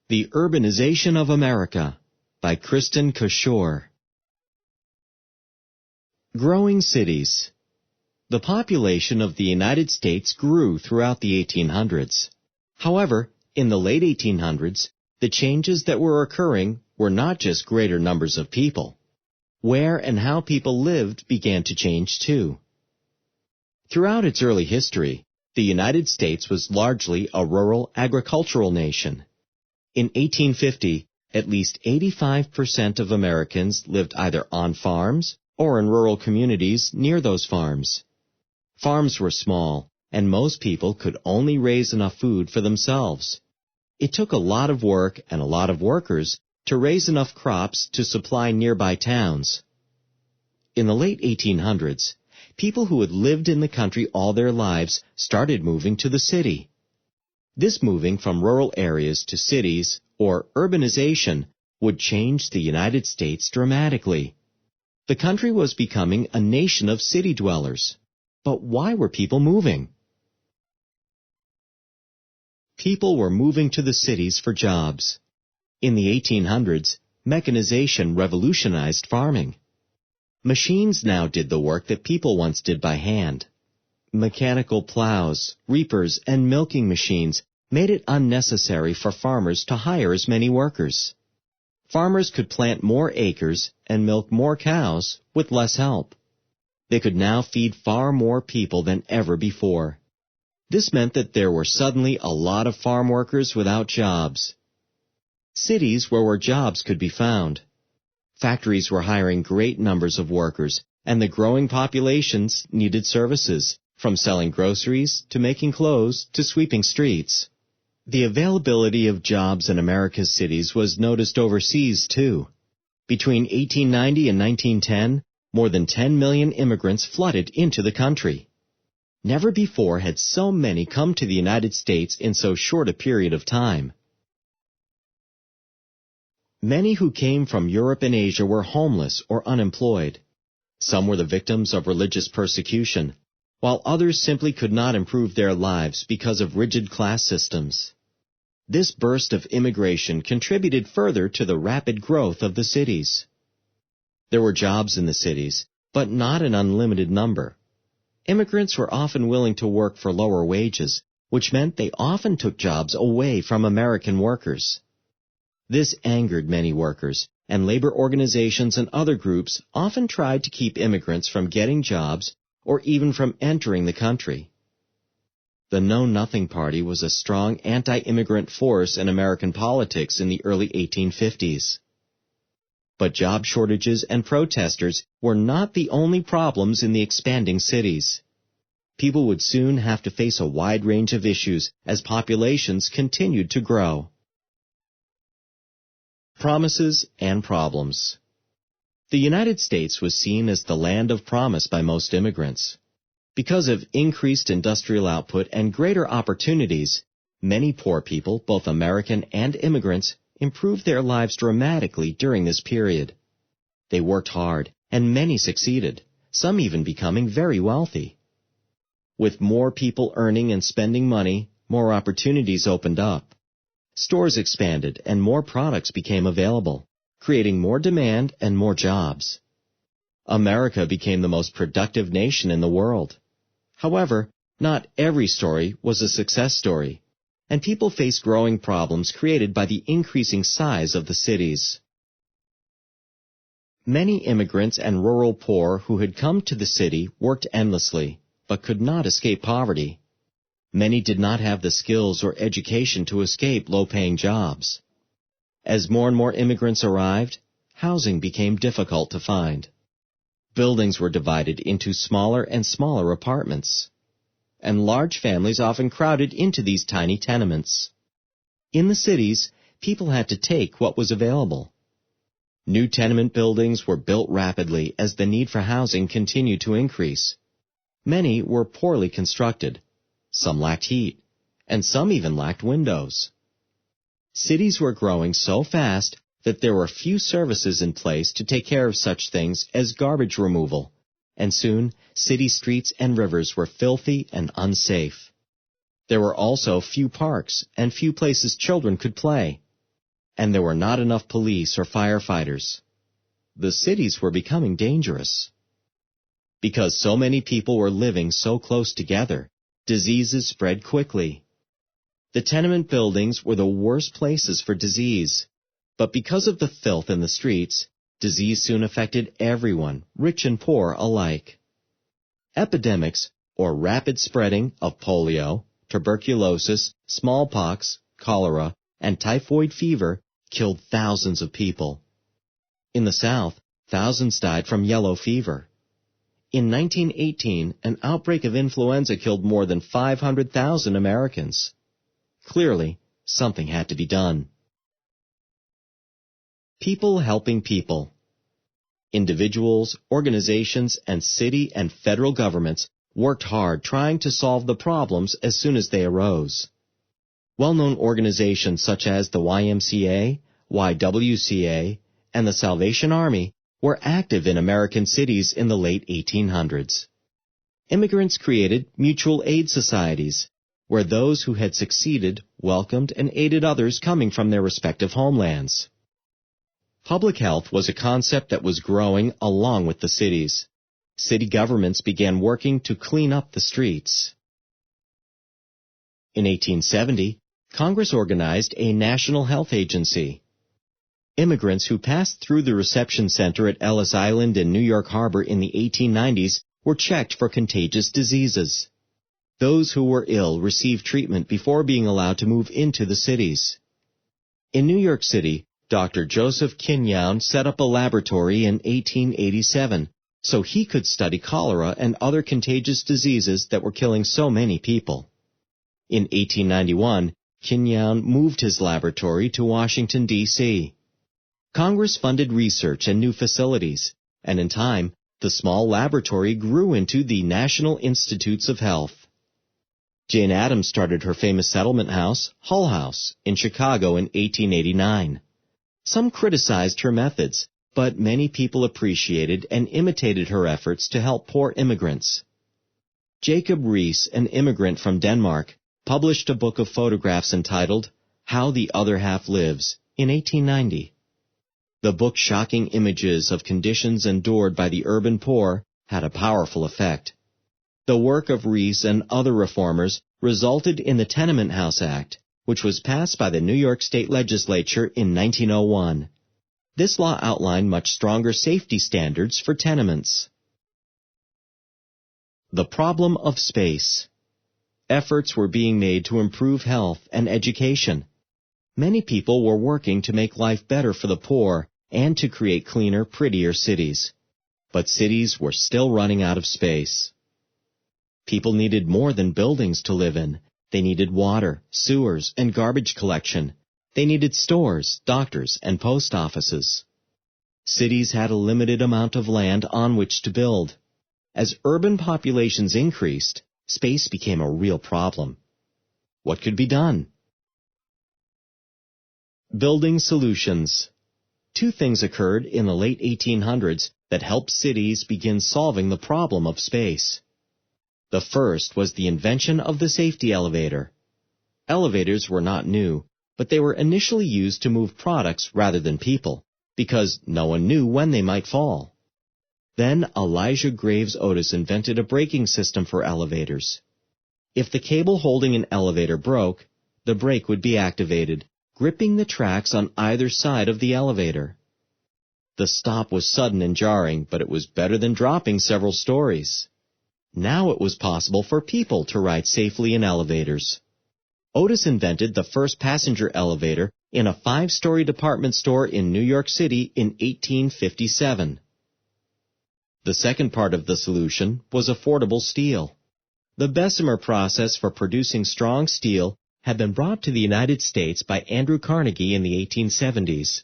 The Urbanization of America by Kristen Kishore. Growing cities. The population of the United States grew throughout the 1800s. However, in the late 1800s, the changes that were occurring were not just greater numbers of people. Where and how people lived began to change too. Throughout its early history, the United States was largely a rural agricultural nation. In 1850, at least 85% of Americans lived either on farms or in rural communities near those farms. Farms were small, and most people could only raise enough food for themselves. It took a lot of work and a lot of workers to raise enough crops to supply nearby towns. In the late 1800s, people who had lived in the country all their lives started moving to the city. This moving from rural areas to cities, or urbanization, would change the United States dramatically. The country was becoming a nation of city dwellers. But why were people moving? People were moving to the cities for jobs. In the 1800s, mechanization revolutionized farming. Machines now did the work that people once did by hand. Mechanical plows, reapers, and milking machines made it unnecessary for farmers to hire as many workers. Farmers could plant more acres and milk more cows with less help. They could now feed far more people than ever before. This meant that there were suddenly a lot of farm workers without jobs. Cities were where jobs could be found. Factories were hiring great numbers of workers, and the growing populations needed services, from selling groceries to making clothes to sweeping streets. The availability of jobs in America's cities was noticed overseas, too. Between 1890 and 1910, more than 10 million immigrants flooded into the country. Never before had so many come to the United States in so short a period of time. Many who came from Europe and Asia were homeless or unemployed. Some were the victims of religious persecution, while others simply could not improve their lives because of rigid class systems. This burst of immigration contributed further to the rapid growth of the cities. There were jobs in the cities, but not an unlimited number. Immigrants were often willing to work for lower wages, which meant they often took jobs away from American workers. This angered many workers, and labor organizations and other groups often tried to keep immigrants from getting jobs or even from entering the country. The Know Nothing Party was a strong anti-immigrant force in American politics in the early 1850s. But job shortages and protesters were not the only problems in the expanding cities. People would soon have to face a wide range of issues as populations continued to grow. Promises and problems. The United States was seen as the land of promise by most immigrants. Because of increased industrial output and greater opportunities, many poor people, both American and immigrants, improved their lives dramatically during this period. They worked hard, and many succeeded, some even becoming very wealthy. With more people earning and spending money, more opportunities opened up. Stores expanded, and more products became available, creating more demand and more jobs. America became the most productive nation in the world. However, not every story was a success story, and people face growing problems created by the increasing size of the cities. Many immigrants and rural poor who had come to the city worked endlessly, but could not escape poverty. Many did not have the skills or education to escape low-paying jobs. As more and more immigrants arrived, housing became difficult to find. Buildings were divided into smaller and smaller apartments, and large families often crowded into these tiny tenements. In the cities, people had to take what was available. New tenement buildings were built rapidly as the need for housing continued to increase. Many were poorly constructed. Some lacked heat, and some even lacked windows. Cities were growing so fast that there were few services in place to take care of such things as garbage removal, and soon city streets and rivers were filthy and unsafe. There were also few parks and few places children could play. and there were not enough police or firefighters. The cities were becoming dangerous. Because so many people were living so close together, diseases spread quickly. The tenement buildings were the worst places for disease, but because of the filth in the streets, disease soon affected everyone, rich and poor alike. Epidemics, or rapid spreading of polio, tuberculosis, smallpox, cholera, and typhoid fever killed thousands of people. In the South, thousands died from yellow fever. In 1918, an outbreak of influenza killed more than 500,000 Americans. Clearly, something had to be done. People helping people. Individuals, organizations, and city and federal governments worked hard trying to solve the problems as soon as they arose. Well-known organizations such as the YMCA, YWCA, and the Salvation Army were active in American cities in the late 1800s. Immigrants created mutual aid societies, where those who had succeeded welcomed and aided others coming from their respective homelands. Public health was a concept that was growing along with the cities. City governments began working to clean up the streets. In 1870, Congress organized a national health agency. Immigrants who passed through the reception center at Ellis Island in New York Harbor in the 1890s were checked for contagious diseases. Those who were ill received treatment before being allowed to move into the cities. In New York City, Dr. Joseph Kinyoun set up a laboratory in 1887 so he could study cholera and other contagious diseases that were killing so many people. In 1891, Kinyoun moved his laboratory to Washington, D.C. Congress funded research and new facilities, and in time, the small laboratory grew into the National Institutes of Health. Jane Addams started her famous settlement house, Hull House, in Chicago in 1889. Some criticized her methods, but many people appreciated and imitated her efforts to help poor immigrants. Jacob Riis, an immigrant from Denmark, published a book of photographs entitled How the Other Half Lives in 1890. The book's shocking images of conditions endured by the urban poor had a powerful effect. The work of Riis and other reformers resulted in the Tenement House Act, which was passed by the New York State Legislature in 1901. This law outlined much stronger safety standards for tenements. The problem of space. Efforts were being made to improve health and education. Many people were working to make life better for the poor and to create cleaner, prettier cities. But cities were still running out of space. People needed more than buildings to live in. They needed water, sewers, and garbage collection. They needed stores, doctors, and post offices. Cities had a limited amount of land on which to build. As urban populations increased, space became a real problem. What could be done? Building solutions. Two things occurred in the late 1800s that helped cities begin solving the problem of space. The first was the invention of the safety elevator. Elevators were not new, but they were initially used to move products rather than people, because no one knew when they might fall. Then Elijah Graves Otis invented a braking system for elevators. If the cable holding an elevator broke, the brake would be activated, gripping the tracks on either side of the elevator. The stop was sudden and jarring, but it was better than dropping several stories. Now it was possible for people to ride safely in elevators. Otis invented the first passenger elevator in a 5-story department store in New York City in 1857. The second part of the solution was affordable steel. The Bessemer process for producing strong steel had been brought to the United States by Andrew Carnegie in the 1870s.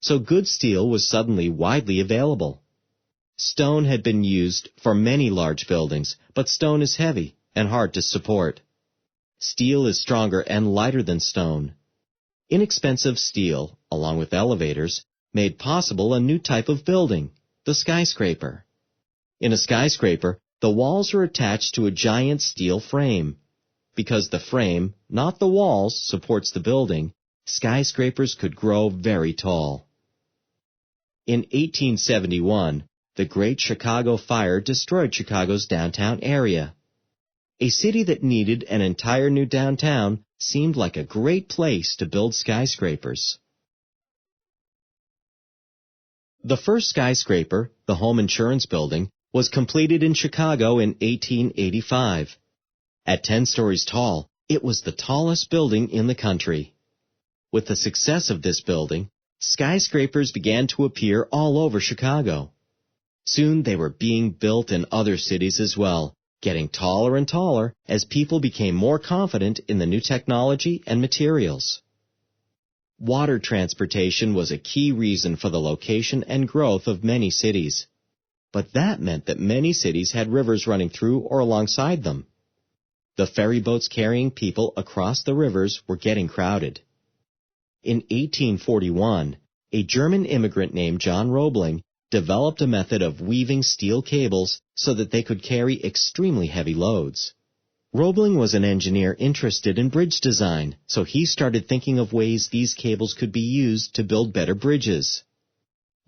So good steel was suddenly widely available. Stone had been used for many large buildings, but stone is heavy and hard to support. Steel is stronger and lighter than stone. Inexpensive steel, along with elevators, made possible a new type of building, the skyscraper. In a skyscraper, the walls are attached to a giant steel frame. Because the frame, not the walls, supports the building, skyscrapers could grow very tall. In 1871, the Great Chicago Fire destroyed Chicago's downtown area. A city that needed an entire new downtown seemed like a great place to build skyscrapers. The first skyscraper, the Home Insurance Building, was completed in Chicago in 1885. At 10 stories tall, it was the tallest building in the country. With the success of this building, skyscrapers began to appear all over Chicago. Soon they were being built in other cities as well, getting taller and taller as people became more confident in the new technology and materials. Water transportation was a key reason for the location and growth of many cities. But that meant that many cities had rivers running through or alongside them. The ferry boats carrying people across the rivers were getting crowded. In 1841, a German immigrant named John Roebling developed a method of weaving steel cables so that they could carry extremely heavy loads. Roebling was an engineer interested in bridge design, so he started thinking of ways these cables could be used to build better bridges.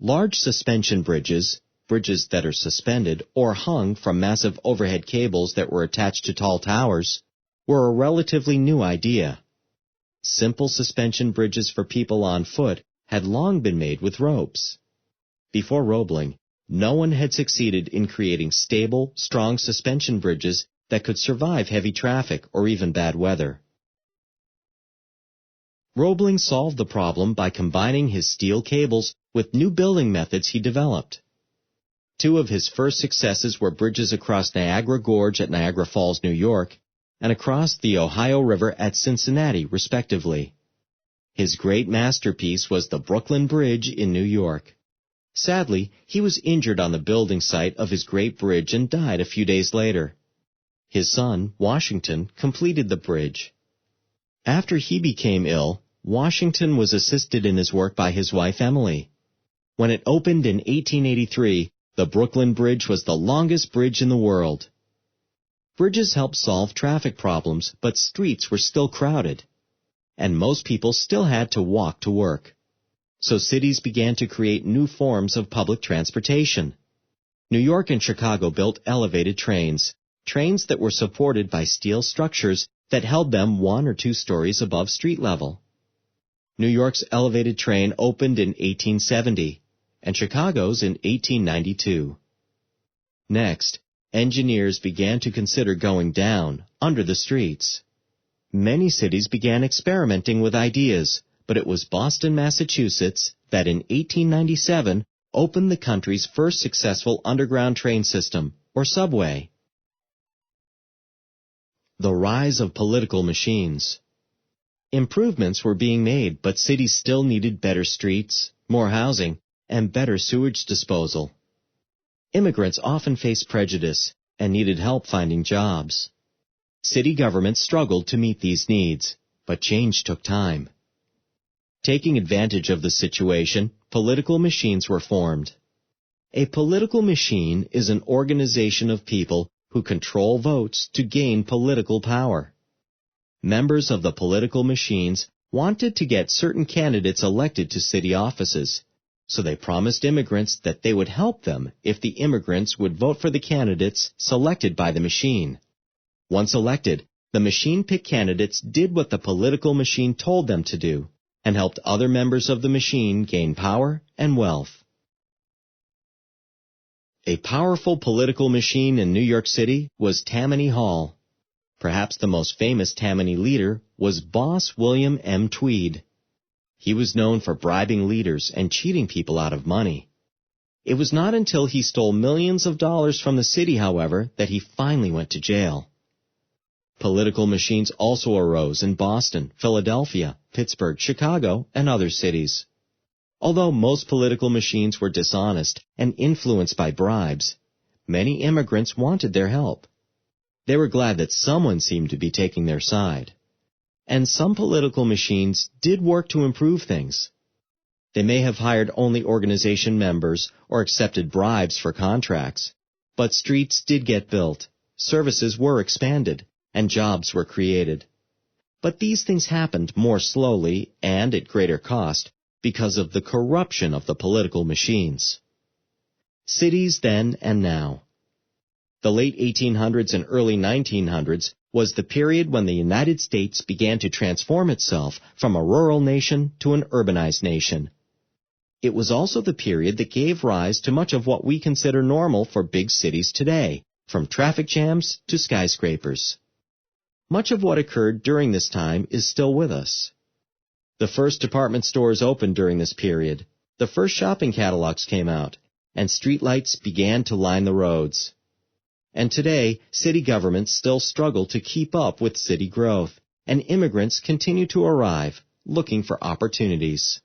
Large suspension bridges, bridges that are suspended or hung from massive overhead cables that were attached to tall towers, were a relatively new idea. Simple suspension bridges for people on foot had long been made with ropes. Before Roebling, no one had succeeded in creating stable, strong suspension bridges that could survive heavy traffic or even bad weather. Roebling solved the problem by combining his steel cables with new building methods he developed. Two of his first successes were bridges across Niagara Gorge at Niagara Falls, New York, and across the Ohio River at Cincinnati, respectively. His great masterpiece was the Brooklyn Bridge in New York. Sadly, he was injured on the building site of his great bridge and died a few days later. His son, Washington, completed the bridge. After he became ill, Washington was assisted in his work by his wife Emily. When it opened in 1883, the Brooklyn Bridge was the longest bridge in the world. Bridges helped solve traffic problems, but streets were still crowded, and most people still had to walk to work. So cities began to create new forms of public transportation. New York and Chicago built elevated trains that were supported by steel structures that held them 1 or 2 stories above street level. New York's elevated train opened in 1870, and Chicago's in 1892. Next, engineers began to consider going down, under the streets. Many cities began experimenting with ideas, but it was Boston, Massachusetts, that in 1897 opened the country's first successful underground train system, or subway. The rise of political machines. Improvements were being made, but cities still needed better streets, more housing, and better sewage disposal. Immigrants often faced prejudice and needed help finding jobs. City governments struggled to meet these needs, but change took time. Taking advantage of the situation, political machines were formed. A political machine is an organization of people who control votes to gain political power. Members of the political machines wanted to get certain candidates elected to city offices, so they promised immigrants that they would help them if the immigrants would vote for the candidates selected by the machine. Once elected, the machine-picked candidates did what the political machine told them to do, and helped other members of the machine gain power and wealth. A powerful political machine in New York City was Tammany Hall. Perhaps the most famous Tammany leader was Boss William M. Tweed. He was known for bribing leaders and cheating people out of money. It was not until he stole millions of dollars from the city, however, that he finally went to jail. Political machines also arose in Boston, Philadelphia, Pittsburgh, Chicago, and other cities. Although most political machines were dishonest and influenced by bribes, many immigrants wanted their help. They were glad that someone seemed to be taking their side. And some political machines did work to improve things. They may have hired only organization members or accepted bribes for contracts, but streets did get built, services were expanded, and jobs were created. But these things happened more slowly and at greater cost because of the corruption of the political machines. Cities then and now. The late 1800s and early 1900s was the period when the United States began to transform itself from a rural nation to an urbanized nation. It was also the period that gave rise to much of what we consider normal for big cities today, from traffic jams to skyscrapers. Much of what occurred during this time is still with us. The first department stores opened during this period, the first shopping catalogs came out, and streetlights began to line the roads. And today, city governments still struggle to keep up with city growth, and immigrants continue to arrive, looking for opportunities.